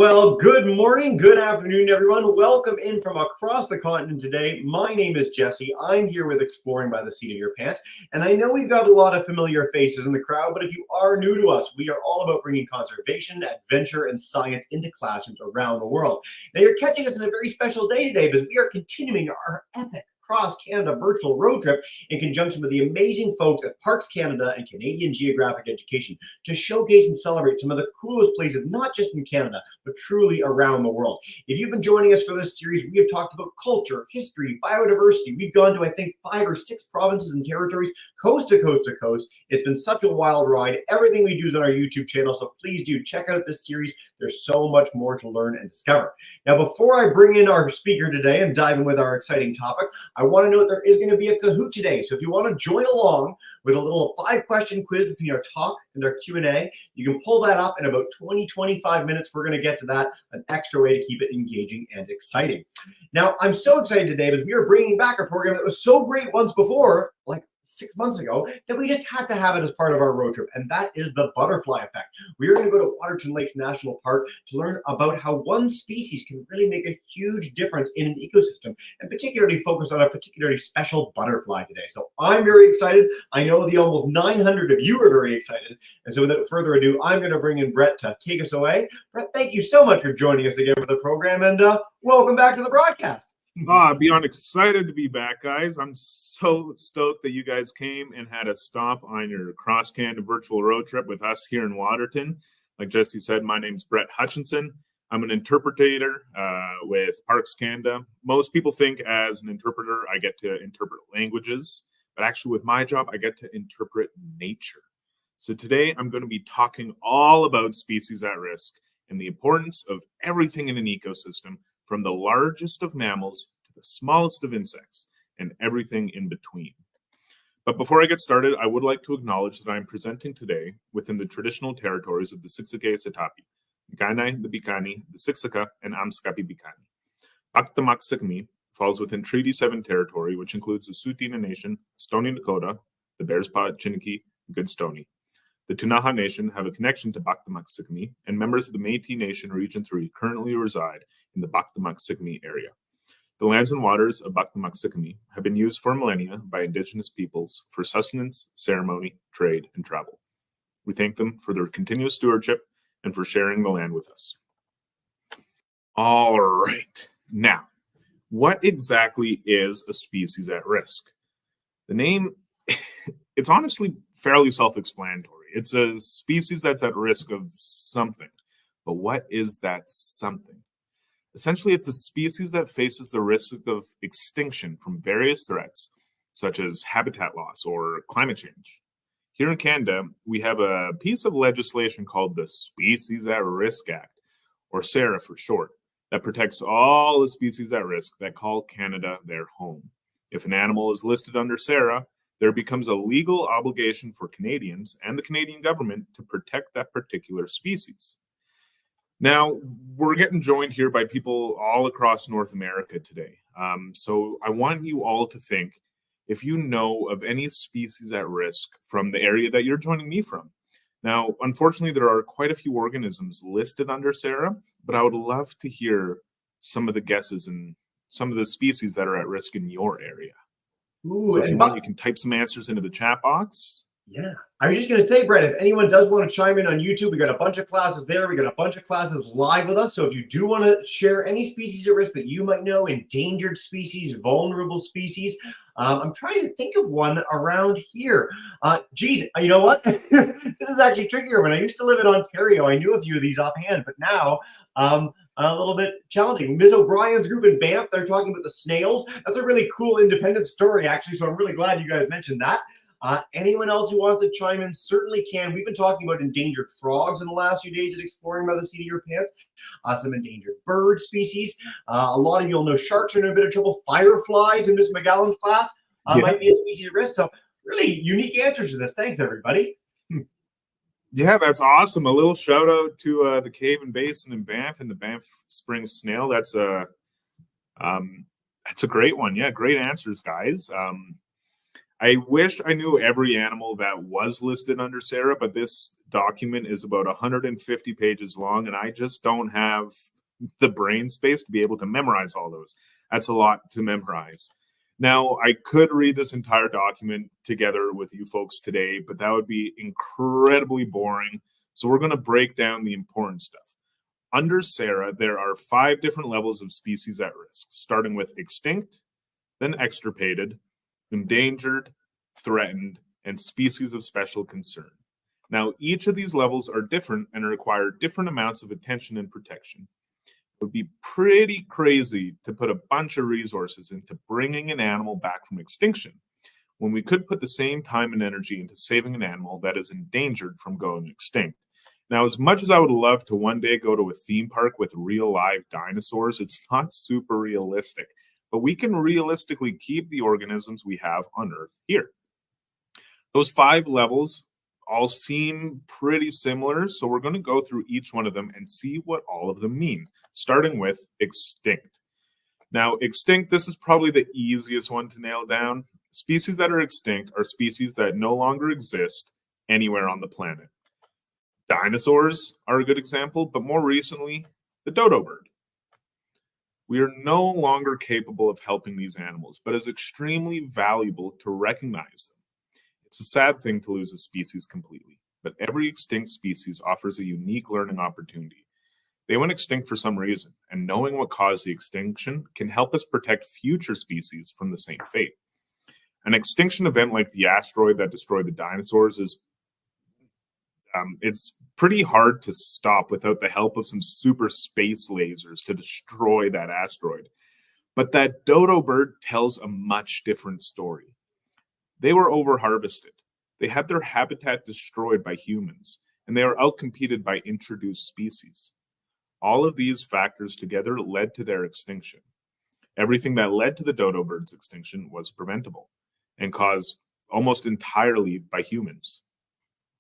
Well, good morning, good afternoon, everyone. Welcome in from across the continent today. My name is Jesse. I'm here with Exploring by the Seat of Your Pants. And I know we've got a lot of familiar faces in the crowd, but if you are new to us, we are all about bringing conservation, adventure, and science into classrooms around the world. Now, you're catching us on a very special day today because we are continuing our epic cross-Canada virtual road trip in conjunction with the amazing folks at Parks Canada and Canadian Geographic Education to showcase and celebrate some of the coolest places, not just in Canada, but truly around the world. If you've been joining us for this series, we have talked about culture, history, biodiversity. We've gone to, I think, 5 or 6 provinces and territories, coast to coast to coast. It's been such a wild ride. Everything we do is on our YouTube channel, so please do check out this series. There's so much more to learn and discover. Now, before I bring in our speaker today and dive in with our exciting topic, I want to note there is going to be a Cahoot today. So if you want to join along with a little 5-question quiz between our talk and our Q&A, you can pull that up in about 20-25 minutes. We're going to get to that, an extra way to keep it engaging and exciting. Now, I'm so excited today because we are bringing back a program that was so great once before, like 6 months ago, that we just had to have it as part of our road trip, and that is the butterfly effect. We are going to go to Waterton Lakes National Park to learn about how one species can really make a huge difference in an ecosystem, and particularly focus on a particularly special butterfly today. So I'm very excited. I know the almost 900 of you are very excited, and so without further ado, I'm going to bring in Brett to take us away. Brett, thank you so much for joining us again for the program, and welcome back to the broadcast. Beyond excited to be back, guys. I'm so stoked that you guys came and had a stop on your cross-Canada virtual road trip with us here in Waterton. Like Jesse said, my name's Brett Hutchinson. I'm an interpreter with Parks Canada. Most people think as an interpreter, I get to interpret languages, but actually with my job, I get to interpret nature. So today I'm going to be talking all about species at risk and the importance of everything in an ecosystem, from the largest of mammals to the smallest of insects and everything in between. But before I get started, I would like to acknowledge that I am presenting today within the traditional territories of the Siksika Satapi, the Kainai, the Bikani, the Siksika, and Amskapi Bikani. Paktamaksikmi falls within Treaty 7 territory, which includes the Tsuut'ina Nation, Stoney Nakoda, the Bearspaw, Chiniki, and Goodstoney. The Ktunaxa Nation have a connection to Paktamaksikmi, and members of the Métis Nation Region 3 currently reside in the Paktamaksikmi area. The lands and waters of Paktamaksikmi have been used for millennia by Indigenous peoples for sustenance, ceremony, trade, and travel. We thank them for their continuous stewardship and for sharing the land with us. All right. Now, what exactly is a species at risk? The name, it's honestly fairly self-explanatory. It's a species that's at risk of something. But what is that something? Essentially, it's a species that faces the risk of extinction from various threats, such as habitat loss or climate change. Here in Canada, we have a piece of legislation called the Species at Risk Act, or SARA for short, that protects all the species at risk that call Canada their home. If an animal is listed under SARA, there becomes a legal obligation for Canadians and the Canadian government to protect that particular species. Now, we're getting joined here by people all across North America today. So I want you all to think if you know of any species at risk from the area that you're joining me from. Now, unfortunately, there are quite a few organisms listed under SARA, but I would love to hear some of the guesses and some of the species that are at risk in your area. Ooh, so if you want, you can type some answers into the chat box. Yeah, I was just going to say, Brett, if anyone does want to chime in on YouTube, we got a bunch of classes there. We got a bunch of classes live with us. So if you do want to share any species at risk that you might know, endangered species, vulnerable species, I'm trying to think of one around here. Geez, you know what? This is actually trickier. When I used to live in Ontario, I knew a few of these offhand, but now a little bit challenging. Ms. O'Brien's group in Banff, they're talking about the snails. That's a really cool independent story, actually. So I'm really glad you guys mentioned that. Anyone else who wants to chime in certainly can. We've been talking about endangered frogs in the last few days at Exploring by the Seat of Your Pants. Some endangered bird species. A lot of you will know sharks are in a bit of trouble. Fireflies in Miss McGowan's class might be a species at risk. So really unique answers to this. Thanks, everybody. Yeah, that's awesome. A little shout out to the Cave and Basin in Banff and the Banff Springs snail. That's a great one. Yeah, great answers, guys. I wish I knew every animal that was listed under SARA, but this document is about 150 pages long, and I just don't have the brain space to be able to memorize all those. That's a lot to memorize. Now, I could read this entire document together with you folks today, but that would be incredibly boring. So we're going to break down the important stuff. Under SARA, there are 5 different levels of species at risk, starting with extinct, then extirpated, endangered, threatened, and species of special concern. Now, each of these levels are different and require different amounts of attention and protection. It would be pretty crazy to put a bunch of resources into bringing an animal back from extinction when we could put the same time and energy into saving an animal that is endangered from going extinct. Now, as much as I would love to one day go to a theme park with real live dinosaurs, it's not super realistic. But we can realistically keep the organisms we have on Earth here. Those 5 levels all seem pretty similar, so we're going to go through each one of them and see what all of them mean, starting with extinct. Now, extinct, this is probably the easiest one to nail down. Species that are extinct are species that no longer exist anywhere on the planet. Dinosaurs are a good example, but more recently, the dodo bird. We are no longer capable of helping these animals, but it's extremely valuable to recognize them. It's a sad thing to lose a species completely, but every extinct species offers a unique learning opportunity. They went extinct for some reason, and knowing what caused the extinction can help us protect future species from the same fate. An extinction event like the asteroid that destroyed the dinosaurs is it's pretty hard to stop without the help of some super space lasers to destroy that asteroid. But that dodo bird tells a much different story. They were over-harvested. They had their habitat destroyed by humans, and they were outcompeted by introduced species. All of these factors together led to their extinction. Everything that led to the dodo bird's extinction was preventable and caused almost entirely by humans.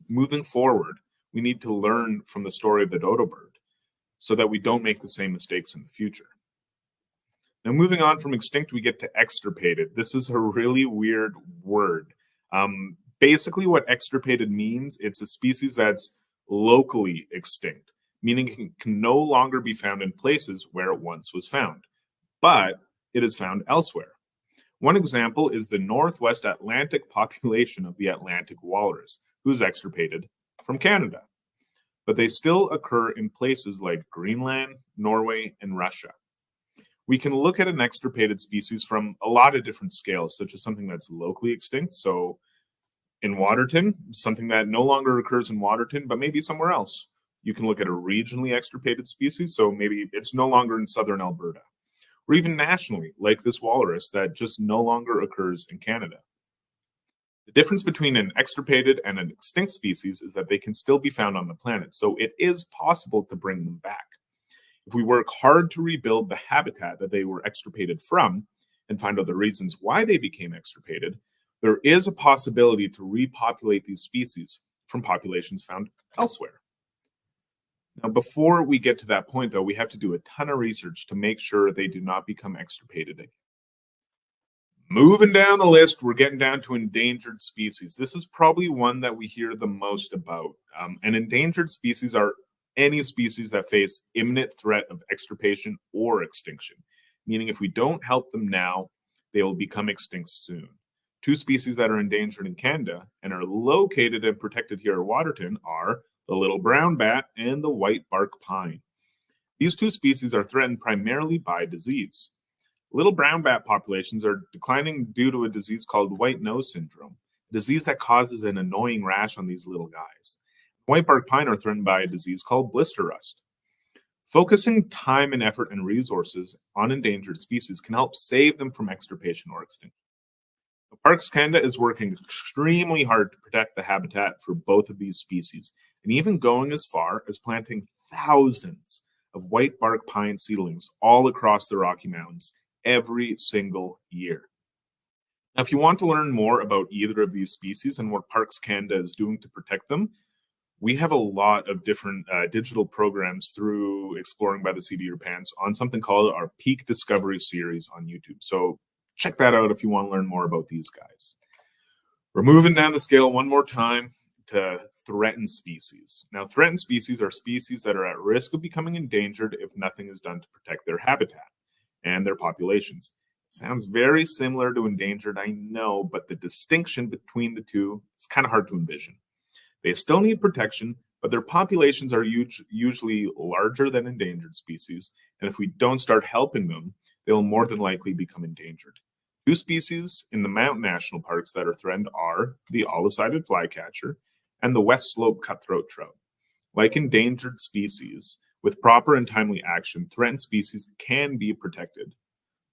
Moving forward, we need to learn from the story of the dodo bird so that we don't make the same mistakes in the future. Now, moving on from extinct, we get to extirpated. This is a really weird word. Basically, what extirpated means, it's a species that's locally extinct, meaning it can no longer be found in places where it once was found, but it is found elsewhere. One example is the Northwest Atlantic population of the Atlantic walrus, who's extirpated from Canada. But they still occur in places like Greenland, Norway, and Russia. We can look at an extirpated species from a lot of different scales, such as something that's locally extinct. So in Waterton, something that no longer occurs in Waterton, but maybe somewhere else. You can look at a regionally extirpated species, so maybe it's no longer in southern Alberta. Or even nationally, like this walrus that just no longer occurs in Canada. The difference between an extirpated and an extinct species is that they can still be found on the planet, so it is possible to bring them back. If we work hard to rebuild the habitat that they were extirpated from and find out the reasons why they became extirpated, there is a possibility to repopulate these species from populations found elsewhere. Now, before we get to that point, though, we have to do a ton of research to make sure they do not become extirpated again. Moving down the list, we're getting down to endangered species. This is probably one that we hear the most about. And endangered species are any species that face imminent threat of extirpation or extinction, meaning if we don't help them now, they will become extinct soon. 2 species that are endangered in Canada and are located and protected here at Waterton are the little brown bat and the white bark pine. These 2 species are threatened primarily by disease. Little brown bat populations are declining due to a disease called white nose syndrome, a disease that causes an annoying rash on these little guys. White bark pine are threatened by a disease called blister rust. Focusing time and effort and resources on endangered species can help save them from extirpation or extinction. Parks Canada is working extremely hard to protect the habitat for both of these species, and even going as far as planting thousands of white bark pine seedlings all across the Rocky Mountains every single year. Now, if you want to learn more about either of these species and what Parks Canada is doing to protect them, we have a lot of different digital programs through Exploring by the Seat of Your Pants on something called our Peak Discovery series on YouTube. So check that out if you want to learn more about these guys. We're moving down the scale one more time to threatened species. Now, threatened species are species that are at risk of becoming endangered if nothing is done to protect their habitat and their populations. It sounds very similar to endangered, I know, but the distinction between the two is kind of hard to envision. They still need protection, but their populations are usually larger than endangered species, and if we don't start helping them, they'll more than likely become endangered. Two species in the mountain national parks that are threatened are the olive-sided flycatcher and the West Slope cutthroat trout. Like endangered species, with proper and timely action, threatened species can be protected.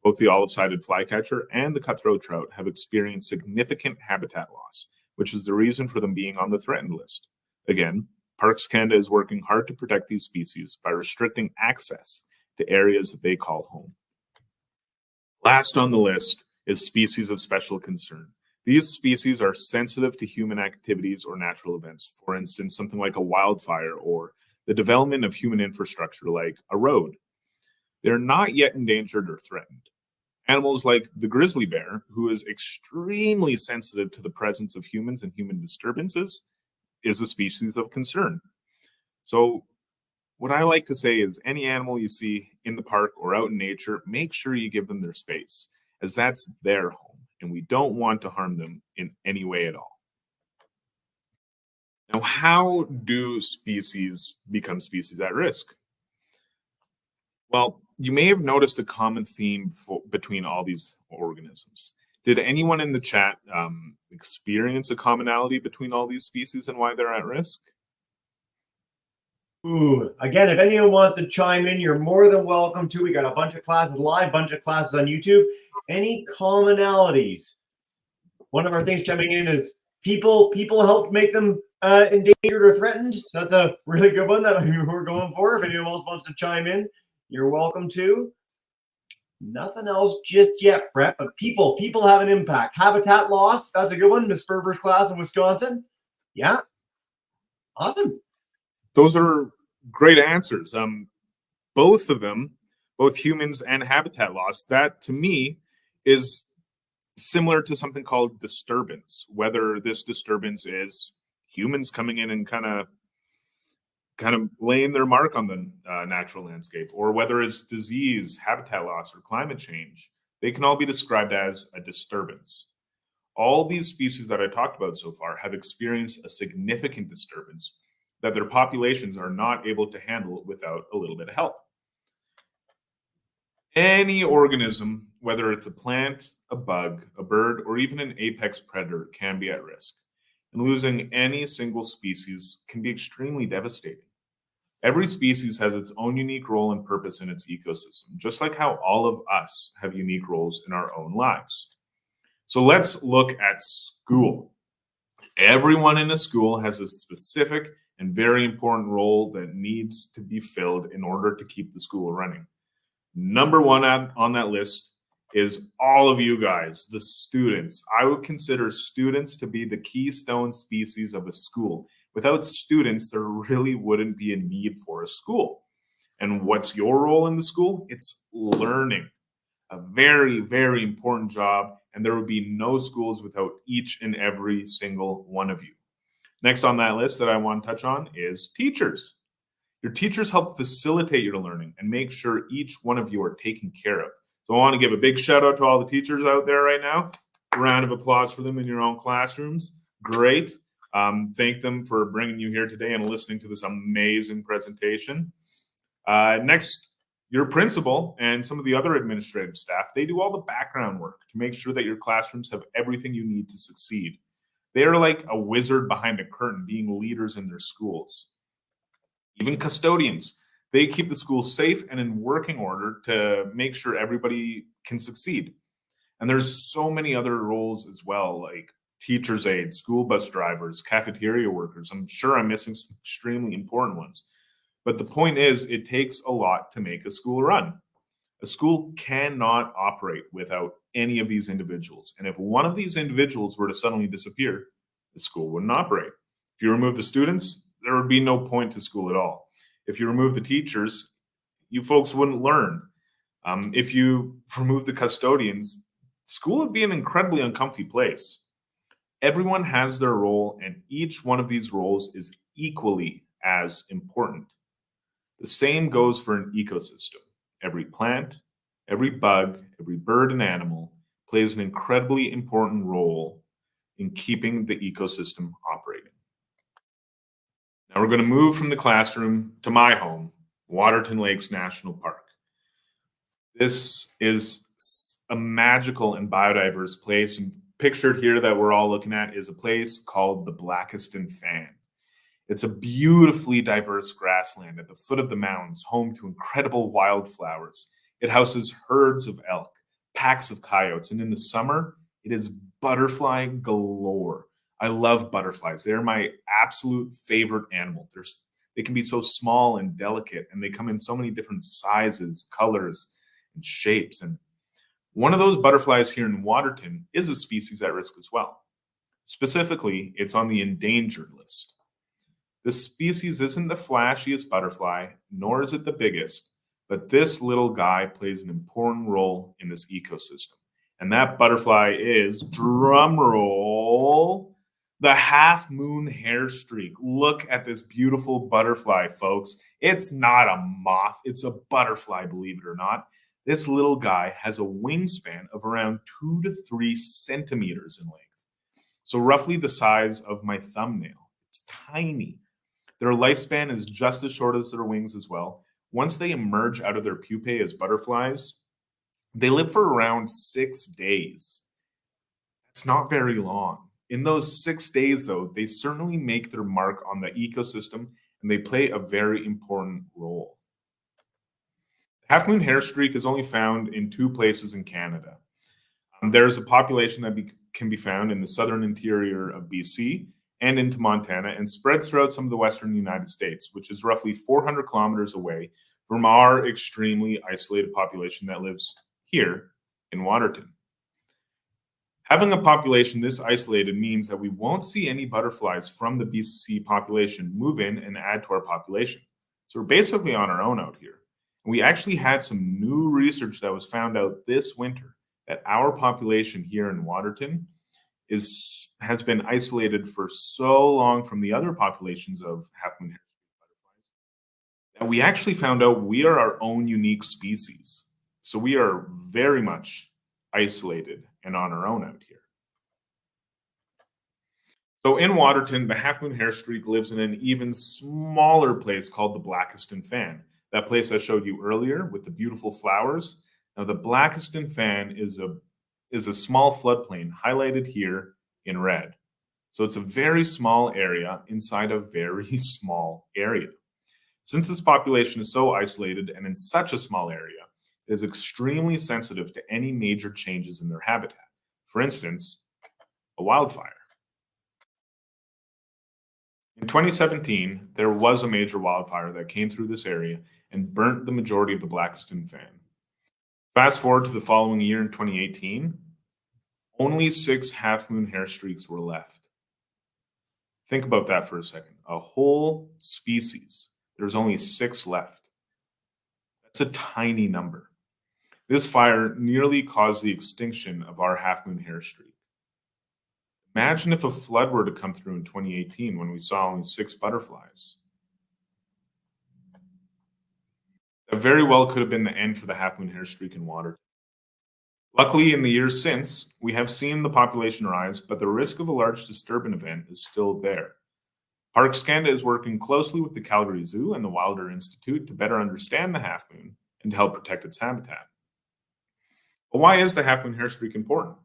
Both the olive-sided flycatcher and the cutthroat trout have experienced significant habitat loss, which is the reason for them being on the threatened list. Again, Parks Canada is working hard to protect these species by restricting access to areas that they call home. Last on the list is species of special concern. These species are sensitive to human activities or natural events, for instance, something like a wildfire or the development of human infrastructure like a road. They're not yet endangered or threatened. Animals like the grizzly bear, who is extremely sensitive to the presence of humans and human disturbances, is a species of concern. So what I like to say is any animal you see in the park or out in nature, make sure you give them their space, as that's their home, and we don't want to harm them in any way at all. Now, how do species become species at risk? Well, you may have noticed a common theme between all these organisms. Did anyone in the chat experience a commonality between all these species and why they're at risk? Ooh, again, if anyone wants to chime in, you're more than welcome to. We got a bunch of classes live, bunch of classes on YouTube. Any commonalities? One of our things chiming in is people helped make them endangered or threatened. So that's a really good one that we're going for. If anyone else wants to chime in, you're welcome to. Nothing else just yet, Brett, but people have an impact. Habitat loss, that's a good one. Miss Ferber's class in Wisconsin. Yeah, awesome. Those are great answers. Both of them, both humans and habitat loss, that to me is similar to something called disturbance. Whether this disturbance is humans coming in and kind of laying their mark on the natural landscape, or whether it's disease, habitat loss, or climate change, they can all be described as a disturbance. All these species that I talked about so far have experienced a significant disturbance that their populations are not able to handle without a little bit of help. Any organism, whether it's a plant, a bug, a bird, or even an apex predator, can be at risk. And losing any single species can be extremely devastating. Every species has its own unique role and purpose in its ecosystem, just like how all of us have unique roles in our own lives. So let's look at school. Everyone in a school has a specific and very important role that needs to be filled in order to keep the school running. Number one on that list is all of you guys, the students. I would consider students to be the keystone species of a school. Without students, there really wouldn't be a need for a school. And what's your role in the school? It's learning. A very, very important job, and there would be no schools without each and every single one of you. Next on that list that I want to touch on is teachers. Your teachers help facilitate your learning and make sure each one of you are taken care of. So I want to give a big shout out to all the teachers out there right now. A round of applause for them in your own classrooms. Great. Thank them for bringing you here today and listening to this amazing presentation. Next, your principal and some of the other administrative staff, they do all the background work to make sure that your classrooms have everything you need to succeed. They are like a wizard behind a curtain, being leaders in their schools. Even custodians, they keep the school safe and in working order to make sure everybody can succeed. And there's so many other roles as well, like teacher's aides, school bus drivers, cafeteria workers. I'm sure I'm missing some extremely important ones. But the point is, it takes a lot to make a school run. A school cannot operate without any of these individuals. And if one of these individuals were to suddenly disappear, the school wouldn't operate. If you remove the students, there would be no point to school at all. If you remove the teachers, you folks wouldn't learn. If you remove the custodians, school would be an incredibly uncomfy place. Everyone has their role, and each one of these roles is equally as important. The same goes for an ecosystem. Every plant, every bug, every bird and animal plays an incredibly important role in keeping the ecosystem operating. Now we're going to move from the classroom to my home, Waterton Lakes National Park. This is a magical and biodiverse place, and pictured here that we're all looking at is a place called the Blackiston Fan. It's a beautifully diverse grassland at the foot of the mountains, home to incredible wildflowers. It houses herds of elk, packs of coyotes, and in the summer, it is butterfly galore. I love butterflies. They're my absolute favorite animal. They can be so small and delicate, and they come in so many different sizes, colors, and shapes. And one of those butterflies here in Waterton is a species at risk as well. Specifically, it's on the endangered list. This species isn't the flashiest butterfly, nor is it the biggest, but this little guy plays an important role in this ecosystem. And that butterfly is, drumroll, the half-moon hairstreak. Look at this beautiful butterfly, folks. It's not a moth, it's a butterfly, believe it or not. This little guy has a wingspan of around 2 to 3 centimeters in length. So roughly the size of my thumbnail. It's tiny. Their lifespan is just as short as their wings as well. Once they emerge out of their pupae as butterflies, they live for around 6 days. It's not very long. In those 6 days, though, they certainly make their mark on the ecosystem, and they play a very important role. The half-moon hairstreak is only found in 2 places in Canada. There's a population that can be found in the southern interior of BC and into Montana, and spreads throughout some of the western United States, which is roughly 400 kilometers away from our extremely isolated population that lives here in Waterton. Having a population this isolated means that we won't see any butterflies from the BC population move in and add to our population. So we're basically on our own out here. And we actually had some new research that was found out this winter that our population here in Waterton has been isolated for so long from the other populations of half-moon hairstreak butterflies that we actually found out we are our own unique species. So we are very much isolated and on our own out here. So in Waterton, the half-moon hairstreak lives in an even smaller place called the Blackiston Fan. That place I showed you earlier with the beautiful flowers. Now the Blackiston Fan is a small floodplain highlighted here in red. So it's a very small area inside a very small area. Since this population is so isolated and in such a small area, it is extremely sensitive to any major changes in their habitat. For instance, a wildfire. In 2017, there was a major wildfire that came through this area and burnt the majority of the Blackiston Fan. Fast forward to the following year in 2018, only 6 half-moon hairstreaks were left. Think about that for a second. A whole species, there's only 6 left. That's a tiny number. This fire nearly caused the extinction of our half-moon hairstreak. Imagine if a flood were to come through in 2018 when we saw only 6 butterflies. That very well could have been the end for the half-moon hairstreak in Waterton. Luckily, in the years since, we have seen the population rise, but the risk of a large disturbance event is still there. Parks Canada is working closely with the Calgary Zoo and the Wilder Institute to better understand the half-moon and to help protect its habitat. But why is the half-moon hairstreak important?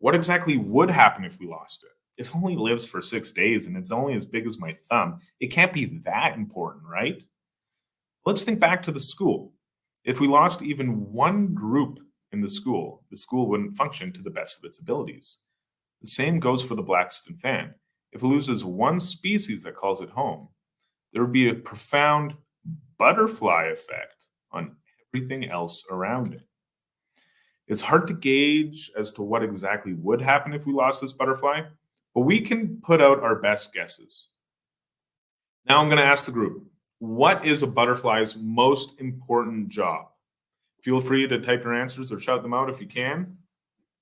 What exactly would happen if we lost it? It only lives for 6 days and it's only as big as my thumb. It can't be that important, right? Let's think back to the school. If we lost even one group in the school wouldn't function to the best of its abilities. The same goes for the Blackiston Fan. If it loses one species that calls it home, there would be a profound butterfly effect on everything else around it. It's hard to gauge as to what exactly would happen if we lost this butterfly, but we can put out our best guesses. Now I'm going to ask the group, what is a butterfly's most important job? Feel free to type your answers or shout them out if you can.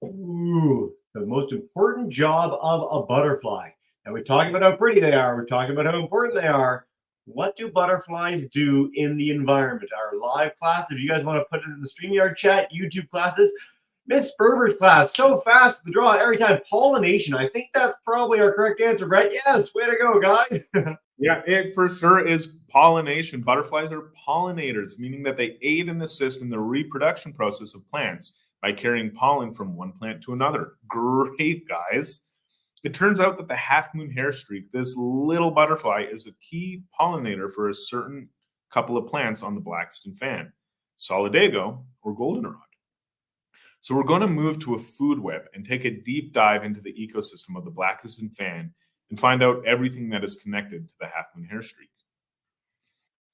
Ooh, the most important job of a butterfly. And we're talking about how pretty they are. We're talking about how important they are. What do butterflies do in the environment? Our live class, if you guys want to put it in the StreamYard chat, YouTube classes, Miss Berber's class, so fast the draw every time. Pollination. I think that's probably our correct answer, Brett. Yes, way to go, guys. Yeah, it for sure is pollination. Butterflies are pollinators, meaning that they aid and assist in the reproduction process of plants by carrying pollen from one plant to another. Great, guys. It turns out that the half-moon hairstreak, this little butterfly, is a key pollinator for a certain couple of plants on the Blackiston fan, solidago or goldenrod. So we're going to move to a food web and take a deep dive into the ecosystem of the Blackiston fan and find out everything that is connected to the half-moon hairstreak.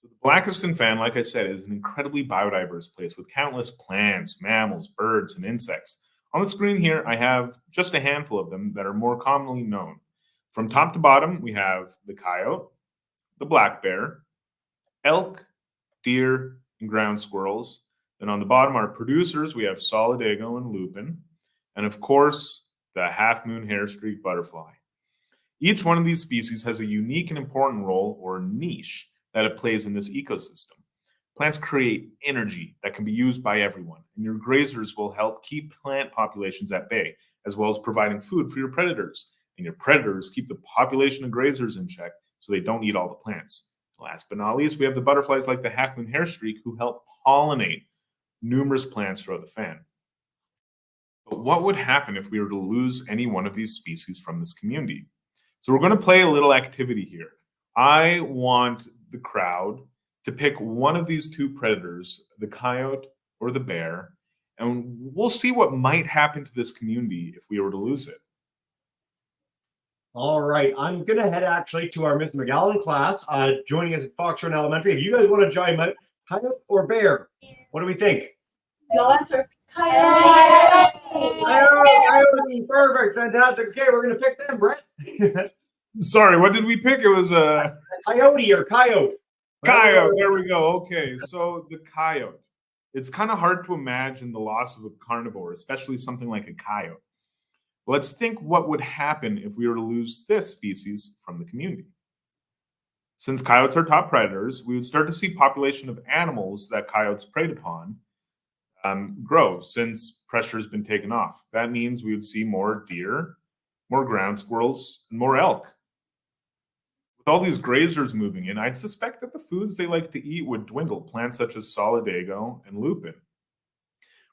So the Blackiston fan, like I said, is an incredibly biodiverse place with countless plants, mammals, birds, and insects. On the screen here, I have just a handful of them that are more commonly known. From top to bottom, we have the coyote, the black bear, elk, deer, and ground squirrels. Then on the bottom, our producers, we have solidago and lupin, and of course, the half-moon hairstreak butterfly. Each one of these species has a unique and important role or niche that it plays in this ecosystem. Plants create energy that can be used by everyone, and your grazers will help keep plant populations at bay, as well as providing food for your predators. And your predators keep the population of grazers in check so they don't eat all the plants. Last but not least, we have the butterflies like the half-moon hairstreak who help pollinate numerous plants throughout the fan. But what would happen if we were to lose any one of these species from this community? So we're going to play a little activity here. I want the crowd to pick one of these two predators, the coyote or the bear, and we'll see what might happen to this community if we were to lose it. All right, I'm going to head actually to our Miss McGowan class, joining us at Fox Run Elementary. If you guys want to join me, coyote or bear, what do we think? You'll answer. Coyote. Coyote, perfect, fantastic. Okay, we're going to pick them, Brett. Sorry, what did we pick? It was a coyote or coyote. Coyote, there we go. Okay, so the coyote. It's kind of hard to imagine the loss of a carnivore, especially something like a coyote. Let's think what would happen if we were to lose this species from the community. Since coyotes are top predators, we would start to see population of animals that coyotes preyed upon grow since pressure has been taken off. That means we would see more deer, more ground squirrels, and more elk. With all these grazers moving in, I'd suspect that the foods they like to eat would dwindle, plants such as solidago and lupin.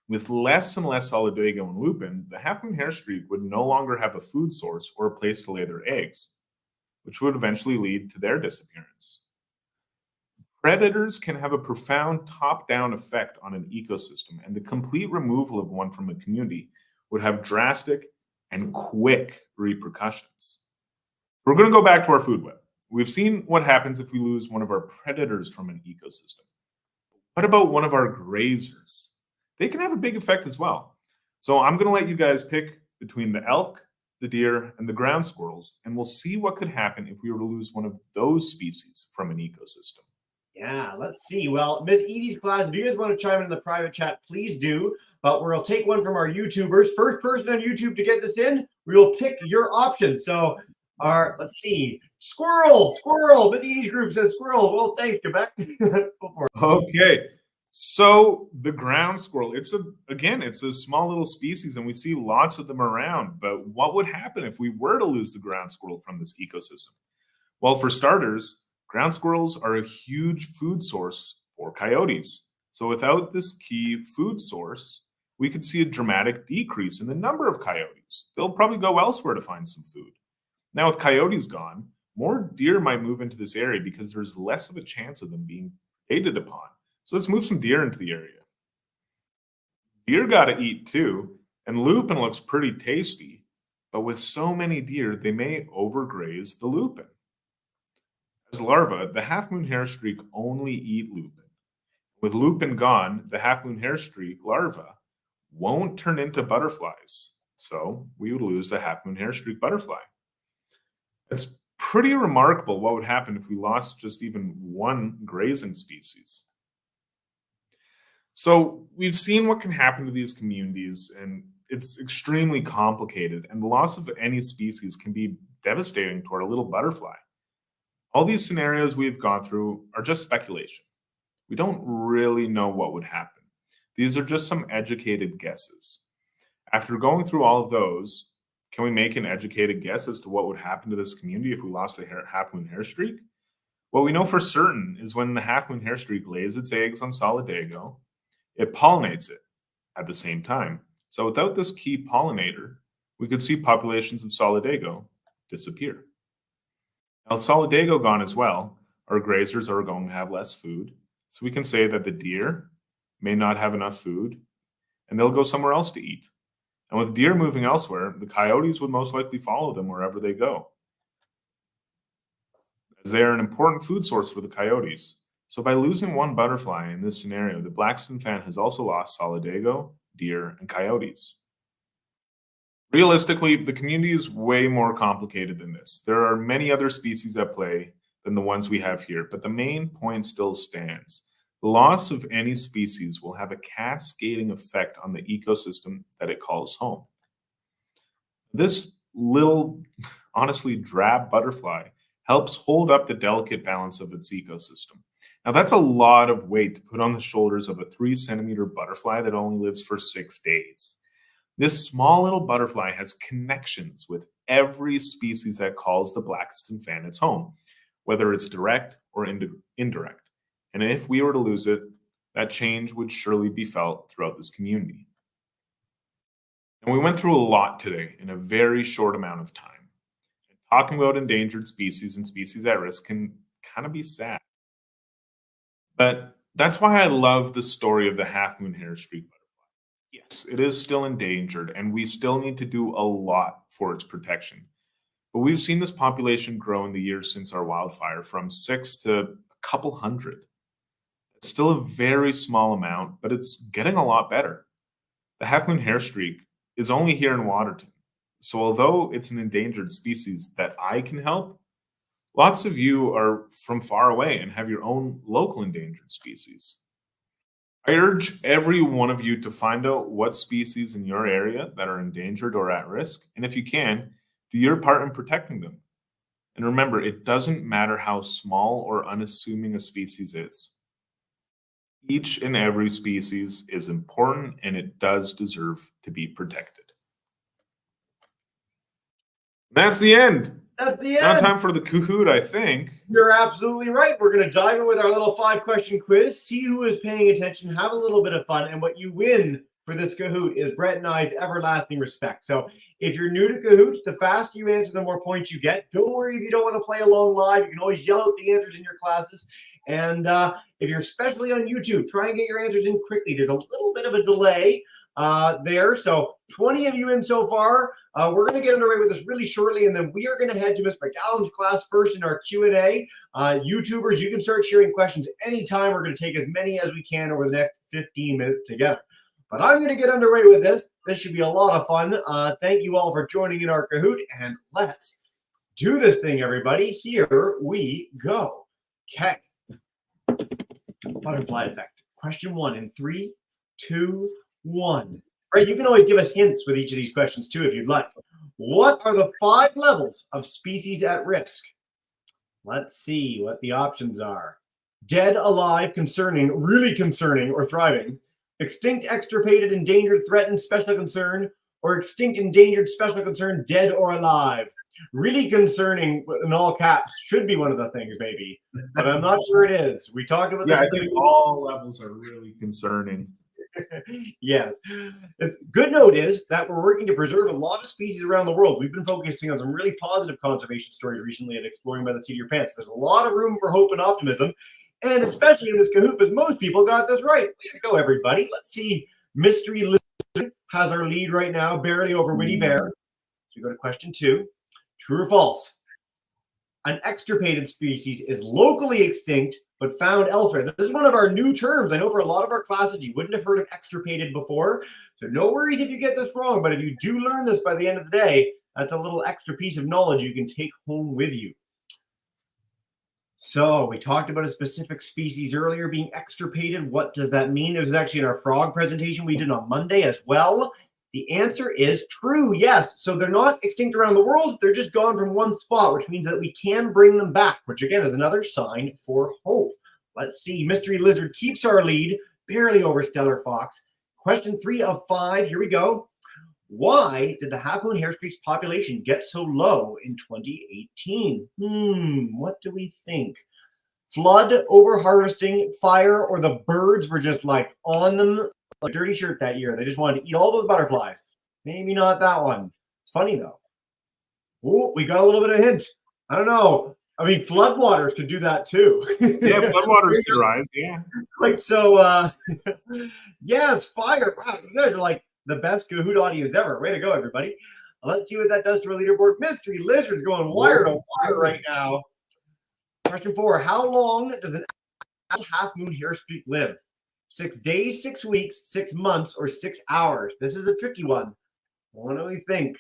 With less and less solidago and lupin, the half-moon hairstreak would no longer have a food source or a place to lay their eggs, which would eventually lead to their disappearance. Predators can have a profound top-down effect on an ecosystem, and the complete removal of one from a community would have drastic and quick repercussions. We're going to go back to our food web. We've seen what happens if we lose one of our predators from an ecosystem. What about one of our grazers? They can have a big effect as well. So I'm going to let you guys pick between the elk, the deer, and the ground squirrels, and we'll see what could happen if we were to lose one of those species from an ecosystem. Yeah, let's see. Well, Miss Edie's class, if you guys want to chime in the private chat, please do. But we'll take one from our YouTubers. First person on YouTube to get this in, we will pick your option. So, let's see. Squirrel. Miss Edie's group says squirrel. Well, thanks, Quebec. Go for it. Okay. So the ground squirrel, it's a small little species and we see lots of them around. But what would happen if we were to lose the ground squirrel from this ecosystem? Well, for starters, ground squirrels are a huge food source for coyotes. So without this key food source, we could see a dramatic decrease in the number of coyotes. They'll probably go elsewhere to find some food. Now with coyotes gone, more deer might move into this area because there's less of a chance of them being predated upon. So let's move some deer into the area. Deer got to eat too, and lupin looks pretty tasty, but with so many deer, they may overgraze the lupin. As larvae, the half-moon hairstreak only eat lupin. With lupin gone, the half-moon hairstreak larvae won't turn into butterflies, so we would lose the half-moon hairstreak butterfly. It's pretty remarkable what would happen if we lost just even one grazing species. So we've seen what can happen to these communities, and it's extremely complicated, and the loss of any species can be devastating toward a little butterfly. All these scenarios we've gone through are just speculation. We don't really know what would happen. These are just some educated guesses. After going through all of those, can we make an educated guess as to what would happen to this community if we lost the half-moon hairstreak? What we know for certain is when the half-moon hairstreak lays its eggs on Solidago, it pollinates it at the same time. So without this key pollinator, we could see populations of Solidago disappear. Now, Solidago gone as well, our grazers are going to have less food. So we can say that the deer may not have enough food and they'll go somewhere else to eat. And with deer moving elsewhere, the coyotes would most likely follow them wherever they go, as they are an important food source for the coyotes. So by losing one butterfly in this scenario, the Blackstone fan has also lost Solidago, deer, and coyotes. Realistically, the community is way more complicated than this. There are many other species at play than the ones we have here, but the main point still stands. The loss of any species will have a cascading effect on the ecosystem that it calls home. This little, honestly drab butterfly helps hold up the delicate balance of its ecosystem. Now, that's a lot of weight to put on the shoulders of a 3-centimeter butterfly that only lives for 6 days. This small little butterfly has connections with every species that calls the Blackstone fan its home, whether it's direct or indirect. And if we were to lose it, that change would surely be felt throughout this community. And we went through a lot today in a very short amount of time. And talking about endangered species and species at risk can kind of be sad. But that's why I love the story of the half-moon hairstreak butterfly. Yes, it is still endangered, and we still need to do a lot for its protection. But we've seen this population grow in the years since our wildfire from 6 to a couple hundred. It's still a very small amount, but it's getting a lot better. The half-moon hairstreak is only here in Waterton. So although it's an endangered species that I can help, lots of you are from far away and have your own local endangered species. I urge every one of you to find out what species in your area that are endangered or at risk, and if you can, do your part in protecting them. And remember, it doesn't matter how small or unassuming a species is. Each and every species is important and it does deserve to be protected. That's the end. That's the Now end. time for the Cahoot, I think. You're absolutely right. We're going to dive in with our little 5-question quiz, see who is paying attention, have a little bit of fun, and what you win for this Cahoot is Brett and I's everlasting respect. So if you're new to Cahoot, the faster you answer, the more points you get. Don't worry if you don't want to play along live. You can always yell out the answers in your classes. And if you're especially on YouTube, try and get your answers in quickly. There's a little bit of a delay there. So 20 of you in so far. We're going to get underway with this really shortly, and then we are going to head to Ms. McGowan's class first in our Q&A. YouTubers, you can start sharing questions anytime. We're going to take as many as we can over the next 15 minutes together. But I'm going to get underway with this. This should be a lot of fun. Thank you all for joining in our Cahoot, and let's do this thing, everybody. Here we go. Okay. Butterfly effect. Question 1 in 3, 2, 1. Right, you can always give us hints with each of these questions too if you'd like. What are the 5 levels of species at risk? Let's see what the options are. Dead, alive, concerning, really concerning, or thriving. Extinct, extirpated, endangered, threatened, special concern, or extinct, endangered, special concern, dead or alive. Really concerning in all caps should be one of the things, maybe, but I'm not sure it is. We talked about this. I think all levels are really concerning. Yes. The good note is that we're working to preserve a lot of species around the world. We've been focusing on some really positive conservation stories recently at Exploring by the Seat of Your Pants. There's a lot of room for hope and optimism, and especially in this Cahoot, because most people got this right. Way to go, everybody. Let's see. Mystery Lizard has our lead right now, barely over Witty Bear. So we go to question 2. True or false? An extirpated species is locally extinct but found elsewhere. This is one of our new terms. I know for a lot of our classes, you wouldn't have heard of extirpated before. So no worries if you get this wrong, but if you do learn this by the end of the day, that's a little extra piece of knowledge you can take home with you. So we talked about a specific species earlier being extirpated. What does that mean? It was actually in our frog presentation we did on Monday as well. The answer is true, yes. So they're not extinct around the world. They're just gone from one spot, which means that we can bring them back, which again is another sign for hope. Let's see. Mystery Lizard keeps our lead, barely over Stellar Fox. Question 3 of 5. Here we go. Why did the half-moon hairstreak's population get so low in 2018? What do we think? Flood, over-harvesting, fire, or the birds were just like on them like dirty shirt that year. They just wanted to eat all those butterflies. Maybe not that one. It's funny though. Oh, we got a little bit of a hint. I don't know. I mean, floodwaters could do that too. Yeah, floodwaters could rise. Yeah. Like so. Yes, fire. Wow, you guys are like the best Cahoot audience ever. Way to go, everybody. Let's see what that does to our leaderboard. Mystery Lizard's going wire to wire right now. Question 4. How long does an half-moon hairstreak live? 6 days, 6 weeks, 6 months, or 6 hours? This is a tricky one. What do we think?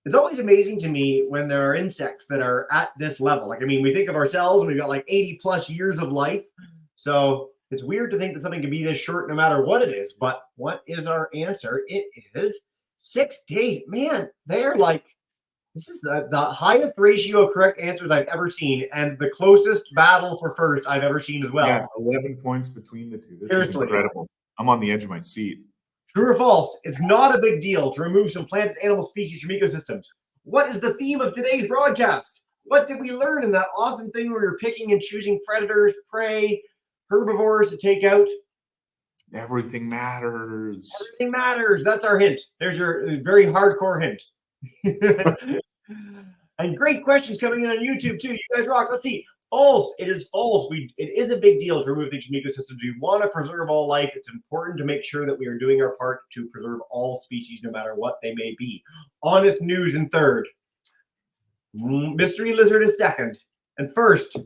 It's always amazing to me when there are insects that are at this level. Like, I mean, we think of ourselves and we've got like 80 plus years of life. So it's weird to think that something can be this short no matter what it is. But what is our answer? It is 6 days. Man, they're like, this is the highest ratio of correct answers I've ever seen, and the closest battle for first I've ever seen as well. Yeah, 11 points between the two. This Seriously. is incredible. I'm on the edge of my seat. True or false? It's not a big deal to remove some plant and animal species from ecosystems. What is the theme of today's broadcast? What did we learn in that awesome thing where we were picking and choosing predators, prey, herbivores to take out? Everything matters. Everything matters. That's our hint. There's your very hardcore hint. And great questions coming in on YouTube too. You guys rock. Let's see. False. It is false. It is a big deal to remove things from ecosystems. We want to preserve all life. It's important to make sure that we are doing our part to preserve all species, no matter what they may be. Honest News in third. Mystery Lizard is second. And first,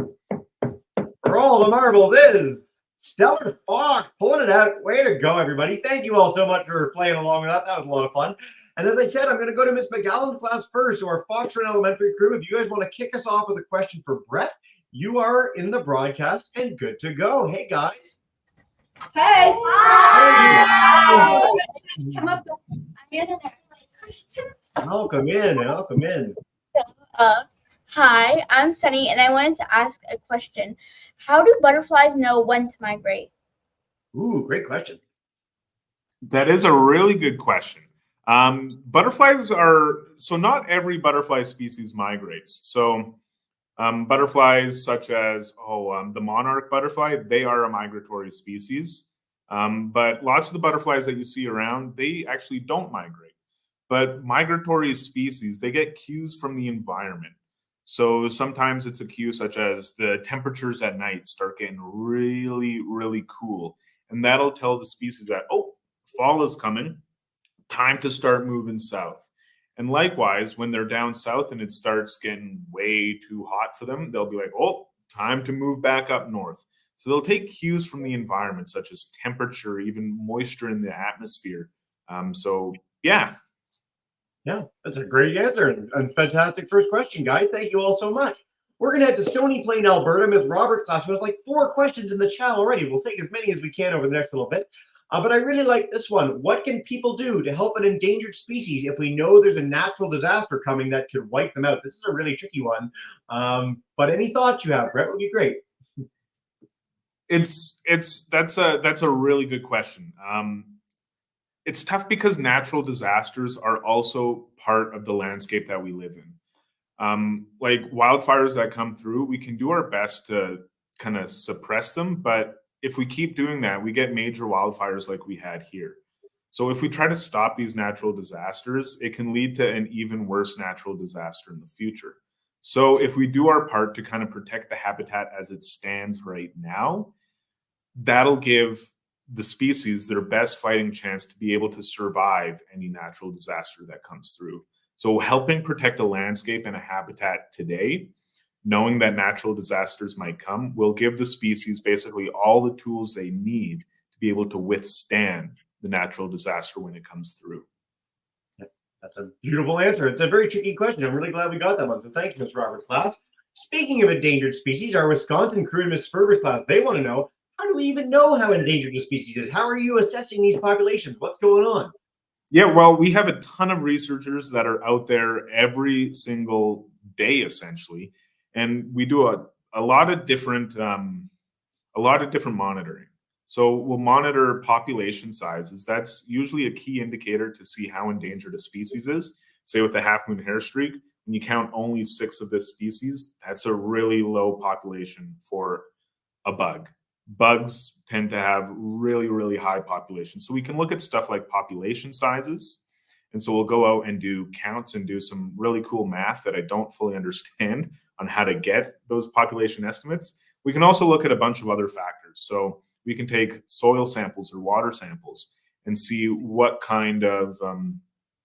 for all the marbles, is Stellar Fox pulling it out. Way to go, everybody. Thank you all so much for playing along with that. That was a lot of fun. And as I said, I'm going to go to Miss McGowan's class first. So our Fox Run Elementary crew, if you guys want to kick us off with a question for Brett, you are in the broadcast and good to go. Hey, guys. Hey. Hi. Come up. I'm in there. Welcome in. Welcome in. Hi, I'm Sunny, and I wanted to ask a question. How do butterflies know when to migrate? Ooh, great question. That is a really good question. Butterflies so not every butterfly species migrates. So butterflies such as the monarch butterfly, they are a migratory species. But lots of the butterflies that you see around, they actually don't migrate. But migratory species, they get cues from the environment. So sometimes it's a cue such as the temperatures at night start getting really, really cool. And that'll tell the species that, fall is coming. Time to start moving south. And likewise, when they're down south and it starts getting way too hot for them, they'll be like, time to move back up north. So they'll take cues from the environment, such as temperature, even moisture in the atmosphere. Yeah, that's a great answer and fantastic first question, guys. Thank you all so much. We're going to head to Stony Plain, Alberta. Miss Roberts' class has like 4 questions in the chat already. We'll take as many as we can over the next little bit. But I really like this one. What can people do to help an endangered species if we know there's a natural disaster coming that could wipe them out? This is a really tricky one. But any thoughts you have, Brett, would be great. That's a really good question. It's tough because natural disasters are also part of the landscape that we live in. Like wildfires that come through, we can do our best to kind of suppress them, but if we keep doing that, we get major wildfires like we had here. So if we try to stop these natural disasters, it can lead to an even worse natural disaster in the future. So if we do our part to kind of protect the habitat as it stands right now, that'll give the species their best fighting chance to be able to survive any natural disaster that comes through. So helping protect a landscape and a habitat today, knowing that natural disasters might come, will give the species basically all the tools they need to be able to withstand the natural disaster when it comes through. That's a beautiful answer. It's a very tricky question. I'm really glad we got that one. So thank you, Ms. Roberts' class. Speaking of endangered species, our Wisconsin crew and Ms. Sperber's class, they want to know, how do we even know how endangered the species is? How are you assessing these populations? What's going on? Yeah, well, we have a ton of researchers that are out there every single day, essentially, and we do a lot of different monitoring. So we'll monitor population sizes. That's usually a key indicator to see how endangered a species is. Say with the half moon hairstreak, when you count only 6 of this species, that's a really low population for a bug. Bugs tend to have really, really high populations. So we can look at stuff like population sizes. And so we'll go out and do counts and do some really cool math that I don't fully understand on how to get those population estimates. We can also look at a bunch of other factors. So we can take soil samples or water samples and see what kind of,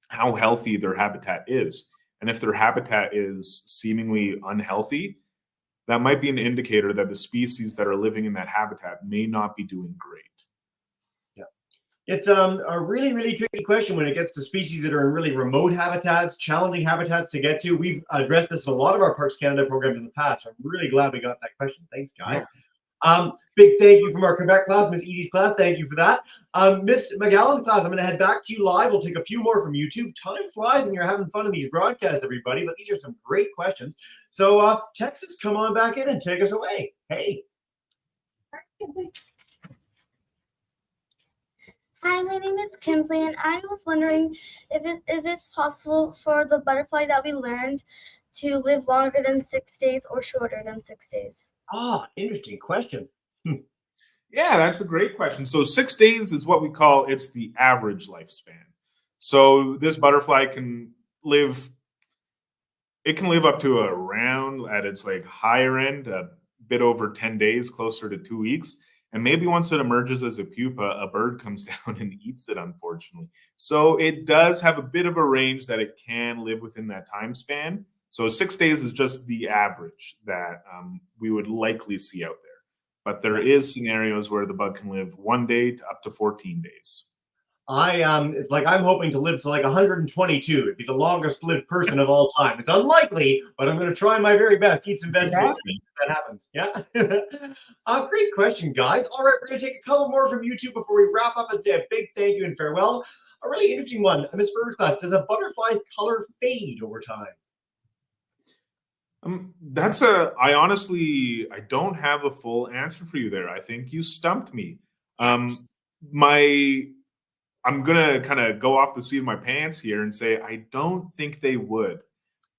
how healthy their habitat is. And if their habitat is seemingly unhealthy, that might be an indicator that the species that are living in that habitat may not be doing great. Yeah. It's a really, really tricky question when it gets to species that are in really remote habitats, challenging habitats to get to. We've addressed this in a lot of our Parks Canada programs in the past. So I'm really glad we got that question. Thanks, guys. Yeah. Big thank you from our Quebec class, Miss Edie's class. Thank you for that. Miss McGowan's class, I'm going to head back to you live. We'll take a few more from YouTube. Time flies when you're having fun in these broadcasts, everybody, but these are some great questions. So, Texas, come on back in and take us away. Hey. Hi, my name is Kinsley, and I was wondering if it's possible for the butterfly that we learned to live longer than 6 days or shorter than 6 days. Ah, interesting question. Yeah, that's a great question. So 6 days is what we call, it's the average lifespan. So this butterfly can live, it can live up to around, at its like higher end, a bit over 10 days, closer to 2 weeks. And maybe once it emerges as a pupa, a bird comes down and eats it, unfortunately. So it does have a bit of a range that it can live within that time span. So 6 days is just the average that we would likely see out there. But there is scenarios where the bug can live 1 day to up to 14 days. It's like I'm hoping to live to like 122. It'd be the longest lived person of all time. It's unlikely, but I'm going to try my very best. Eat some vegetables. That happens. Yeah. Great question, guys. All right, we're going to take a couple more from YouTube before we wrap up and say a big thank you and farewell. A really interesting one. Miss Ferber's class. Does a butterfly's color fade over time? I honestly, I don't have a full answer for you there. I think you stumped me. I'm gonna kind of go off the seat of my pants here and say I don't think they would.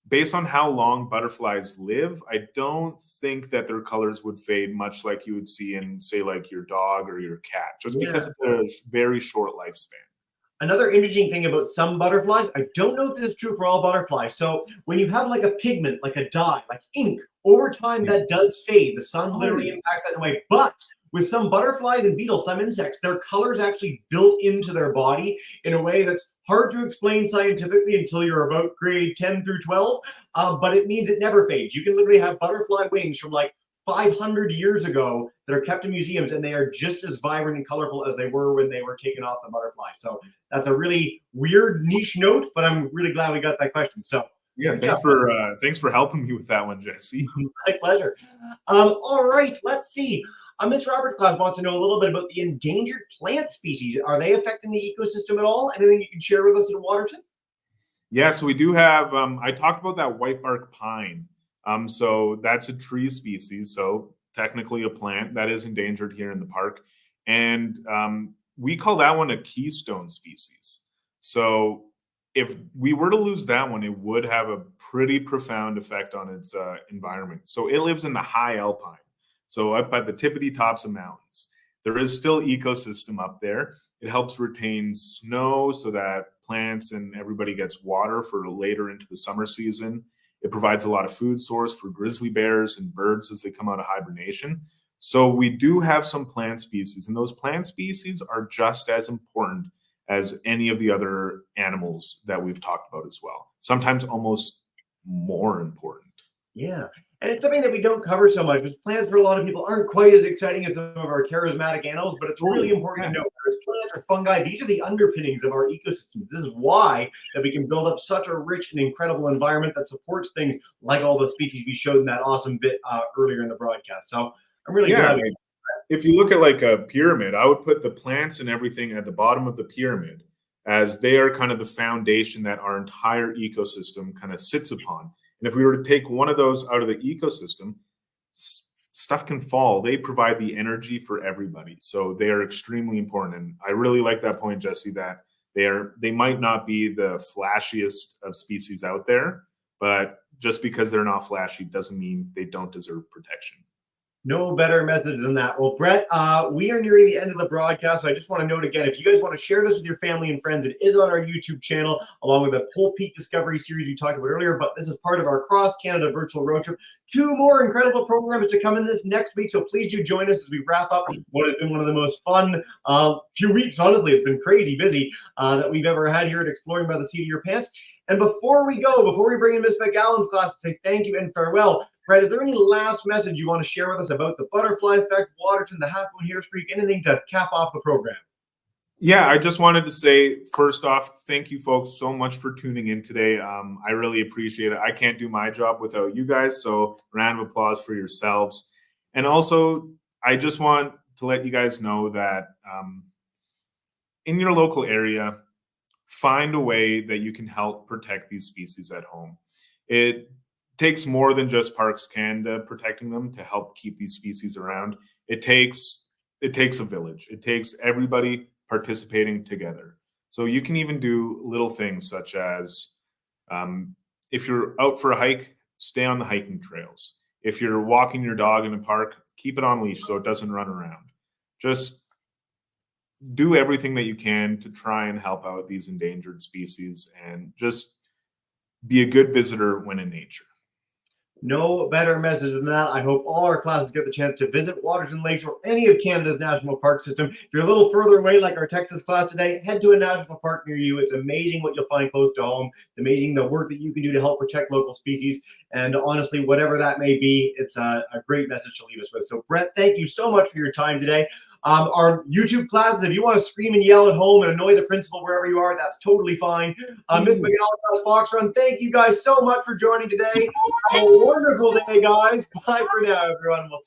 Based on how long butterflies live, I don't think that their colors would fade much like you would see in, say, like your dog or your cat, just because of their very short lifespan. Another interesting thing about some butterflies, I don't know if this is true for all butterflies. So when you have like a pigment, like a dye, like ink, over time that does fade. The sun literally impacts that in a way. But with some butterflies and beetles, some insects, their colors actually built into their body in a way that's hard to explain scientifically until you're about grade 10 through 12. But it means it never fades. You can literally have butterfly wings from like 500 years ago that are kept in museums, and they are just as vibrant and colorful as they were when they were taken off the butterfly. So that's a really weird niche note, but I'm really glad we got that question. So yeah, thanks for helping me with that one, Jesse. My pleasure. All right, let's see. Ms. Roberts' class wants to know a little bit about the endangered plant species. Are they affecting the ecosystem at all? Anything you can share with us in Waterton? Yeah, so we do have, I talked about that white bark pine. So that's a tree species, so technically a plant that is endangered here in the park. And we call that one a keystone species. So if we were to lose that one, it would have a pretty profound effect on its environment. So it lives in the high alpine, so up by the tippity tops of mountains. There is still ecosystem up there. It helps retain snow so that plants and everybody gets water for later into the summer season. It provides a lot of food source for grizzly bears and birds as they come out of hibernation. So we do have some plant species, and those plant species are just as important as any of the other animals that we've talked about as well. Sometimes almost more important. Yeah. And it's something that we don't cover so much, because plants for a lot of people aren't quite as exciting as some of our charismatic animals, but it's really important to know that plants or fungi, these are the underpinnings of our ecosystems. This is why that we can build up such a rich and incredible environment that supports things like all the species we showed in that awesome bit earlier in the broadcast. So I'm really glad. If you look at like a pyramid, I would put the plants and everything at the bottom of the pyramid. as they are kind of the foundation that our entire ecosystem kind of sits upon. And if we were to take one of those out of the ecosystem, stuff can fall. They provide the energy for everybody. So they are extremely important. And I really like that point, Jesse, that they might not be the flashiest of species out there, but just because they're not flashy doesn't mean they don't deserve protection. No better message than that. Well, Brett, we are nearing the end of the broadcast. So I just want to note again, if you guys want to share this with your family and friends, it is on our YouTube channel, along with the Pole Peak Discovery series we talked about earlier. But this is part of our Cross Canada virtual road trip. 2 more incredible programs to come in this next week. So please do join us as we wrap up what has been one of the most fun few weeks. Honestly, it's been crazy busy that we've ever had here at Exploring by the Seat of Your Pants. And before we bring in Miss McGowan's class to say thank you and farewell, Brett, is there any last message you want to share with us about the butterfly effect, Waterton, the half moon hair streak, anything to cap off the program? Yeah, I just wanted to say, first off, thank you folks so much for tuning in today. I really appreciate it. I can't do my job without you guys, so round of applause for yourselves. And also, I just want to let you guys know that in your local area, find a way that you can help protect these species at home. It takes more than just Parks Canada protecting them to help keep these species around. It takes a village. It takes everybody participating together. So you can even do little things such as if you're out for a hike, stay on the hiking trails. If you're walking your dog in a park, keep it on leash so it doesn't run around. Just do everything that you can to try and help out these endangered species and just be a good visitor when in nature. No better message than that. I hope all our classes get the chance to visit Waterton Lakes or any of Canada's national park system. If you're a little further away, like our Texas class today, head to a national park near you. It's amazing what you'll find close to home. It's amazing the work that you can do to help protect local species. And honestly, whatever that may be, it's a great message to leave us with. So, Brett, thank you so much for your time today. Our YouTube classes, if you want to scream and yell at home and annoy the principal wherever you are, that's totally fine. Miss McGowan, Fox Run, thank you guys so much for joining today. Have a wonderful day, guys. Bye for now, everyone. We'll